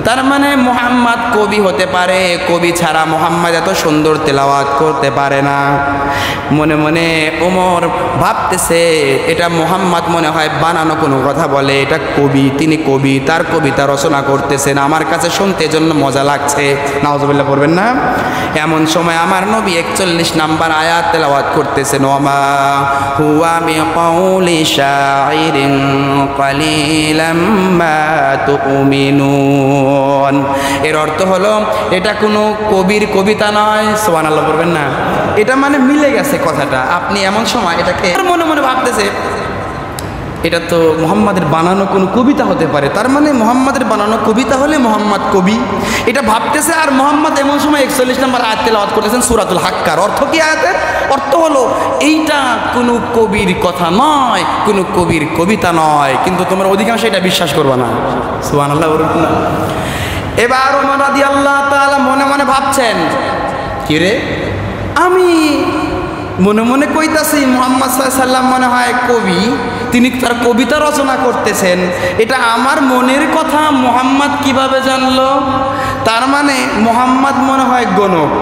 তার মানে মুহাম্মদ কবি হতে পারে, কবি ছাড়া মুহাম্মদ এত সুন্দর তেলাওয়াত করতে পারে না। মনে মনে ওমর ভাবতেছে এটা মুহাম্মদ মনে হয় বানানো কোনো কথা বলে, এটা কবি, তিনি কবি, তার কবিতা রচনা করতেছেন, আমার কাছে শুনতে জন্য মজা লাগছে। নাউজুবিল্লাহ পড়বেন না। এমন সময় আমার নবী 41 নাম্বার আয়াত তেলাওয়াত করতেছেন, ওমা হুয়া বিকাউলি শাইরিন কালিলাম মা তুমিনুন। এর অর্থ হলো এটা কোনো কবির কবিতা নয়। সুবহানাল্লাহ পড়বেন না। এটা মানে মিলে গেছে কথাটা। আপনি এমন সময় এটাকে মনে মনে ভাবতেছে এটা তো মুহাম্মাদের বানানো কোনো কবিতা হতে পারে, তার মানে মুহাম্মাদের বানানো কবিতা হলে মুহাম্মদ কবি, এটা ভাবতেছে। আর মুহাম্মদ এমন সময় 41 নম্বর আয়াত তেলাওয়াত করতেছেন সূরাতুল হাক্কার। অর্থ কি আয়াতের? অর্থ হলো এইটা কোনো কবির কথা নয়, কোনো কবির কবিতা নয়, কিন্তু তোমরা অধিকাংশ এটা বিশ্বাস করবে না। সুবহানাল্লাহ। এবার ওমর রাদিয়াল্লাহু তাআলা মনে মনে ভাবছেন, কি রে, আমি মনে মনে কইতাছি মুহাম্মদ সাল্লাল্লাহু আলাইহি ওয়াসাল্লাম মনে হয় কবি, তিনি তার কবিতা রচনা করতেছেন, এটা আমার মনের কথা মুহাম্মদ কিভাবে জানলো? তার মানে মুহাম্মদ মনে হয় গণক,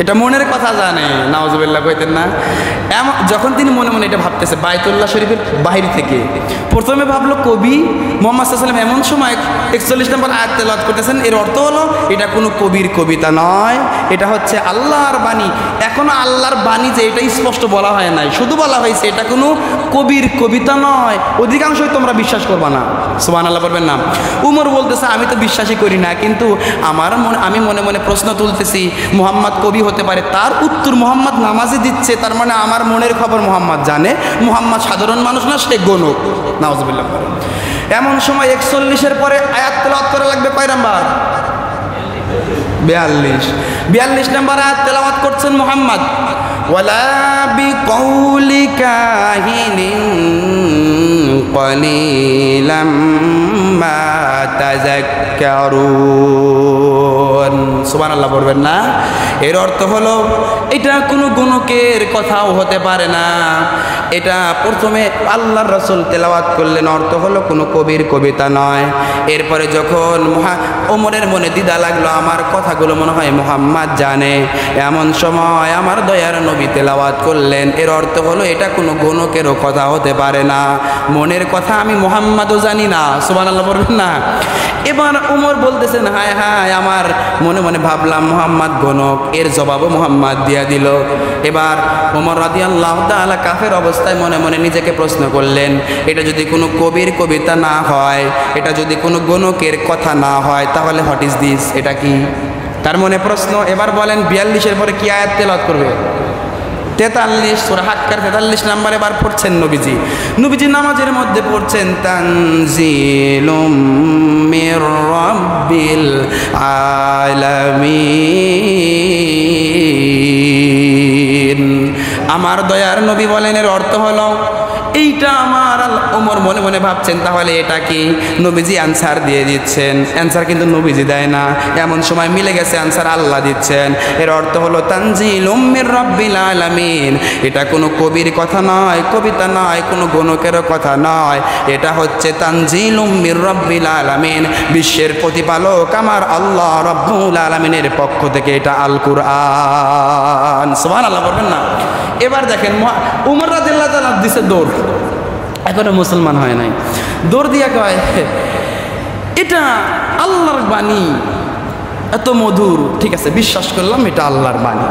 এটা মনের কথা জানে। নাউজুবিল্লাহ কইতেন না। এমন যখন তিনি মনে মনে এটা ভাবতেছে বাইতুল্লাহ শরীফের বাহির থেকে, প্রথমে ভাবলো কবি মুহাম্মদ সাল্লাল্লাহু আলাইহি ওয়াসাল্লাম, এমন সময় 41 নম্বর আয়াত তেলাওয়াত করতেছেন। এর অর্থ হলো এটা কোনো কবির কবিতা নয়, এটা হচ্ছে আল্লাহর বাণী। এখনো আল্লাহর বাণী যে এটা স্পষ্ট বলা হয় নাই, শুধু বলা হয়েছে এটা কোনো কবির কবিতা নয়। অধিকাংশই তোমরা বিশ্বাস করবা না। সুবহানাল্লাহ বলবেন না। উমর বলতেছে আমি তো বিশ্বাসই করি না, কিন্তু আমি মনে মনে প্রশ্ন তুলতেছি মুহাম্মদ কবি হতে পারে, তার উত্তর মুহাম্মদ নামাজে দিচ্ছে, তার মানে আমার মনের খবর মুহাম্মদ জানে, মুহাম্মদ সাধারণ মানুষ না, সে গণক। নাউজুবিল্লাহ। এমন সময় 41-এর পরে আয়াত তেলাওয়াত করা লাগবে কয় নাম্বার? 42 নাম্বার আয়াত তেলাওয়াত করছেন মুহাম্মদ। ওয়ালা বিকাউলি কাহিনিন কালিলাম মা তাযাক্কারুন। সুবহানাল্লাহ বলবেন না। এর অর্থ হলো এটা কোনো গণকের কথাও হতে পারে না, এটা প্রথমে আল্লাহর রাসূল তেলাওয়াত করলেন, অর্থ হলো কোনো কবির কবিতা নয়। এরপরে যখন ওমরের মনে দ্বিধা লাগলো, আমার কথাগুলো মনে হয় মুহাম্মদ জানে, এমন সময় আমার দয়ার নবী তেলাওয়াত করলেন, এর অর্থ হলো এটা কোনো গণকেরও কথা হতে পারে না, মনের কথা আমি মুহাম্মদও জানি না। সুবহানাল্লাহ বলবেন না। এবার ওমর বলতেছেন হায় হায়, আমার মনে মনে ভাবলাম মুহাম্মদ গণক, এর জবাবও মুহাম্মদ দিয়া দিল। এবার ওমর রাদিয়াল্লাহু তাআলা কাফের অবস্থায় মনে মনে নিজেকে প্রশ্ন করলেন, এটা যদি কোনো কবির কবিতা না হয়, এটা যদি কোনো গণকের কথা না হয়, তাহলে হোয়াট ইজ দিস, এটা কি? তার মনে প্রশ্ন। এবার বলেন 42-এর পরে কি আয়াত তেলাওয়াত করবে? 43 সূরা হাক্কার 43 নম্বরে এবার পড়ছেন নবীজি নামাজের মধ্যে পড়ছেন তানজিলুম মির রাব্বিল আলামিন। আমার দয়ার নবী বলেন এর অর্থ হলো এইটা আমার। ওমর মনে মনে ভাবছেন তাহলে এটা কি? নবীজি আনসার দিয়ে দিচ্ছেন, অ্যান্সার কিন্তু নবীজি দেয় না। এমন সময় মিলে গেছে আনসার আল্লাহ দিচ্ছেন। এর অর্থ হলো তানজিলুম মির রাব্বিল আলামিন, এটা কোনো কবির কথা নয়, কবিতা নয়, কোনো গণকেরও কথা নয়, এটা হচ্ছে তানজিলুম মির রাব্বিল আলামিন, বিশ্বের প্রতিপালক আমার আল্লাহ রাব্বুল আলামিনের পক্ষ থেকে এটা আল কুরআন। সুবহানাল্লাহ বলবেন না। এবার দেখেন উমর রাদিয়াল্লাহু তাআলা দিছে দৌড়, এখনো মুসলমান হয় নাই, দৌড় দিয়া কয় এটা আল্লাহর বাণী, এত মধুর, ঠিক আছে বিশ্বাস করলাম এটা আল্লাহর বাণী,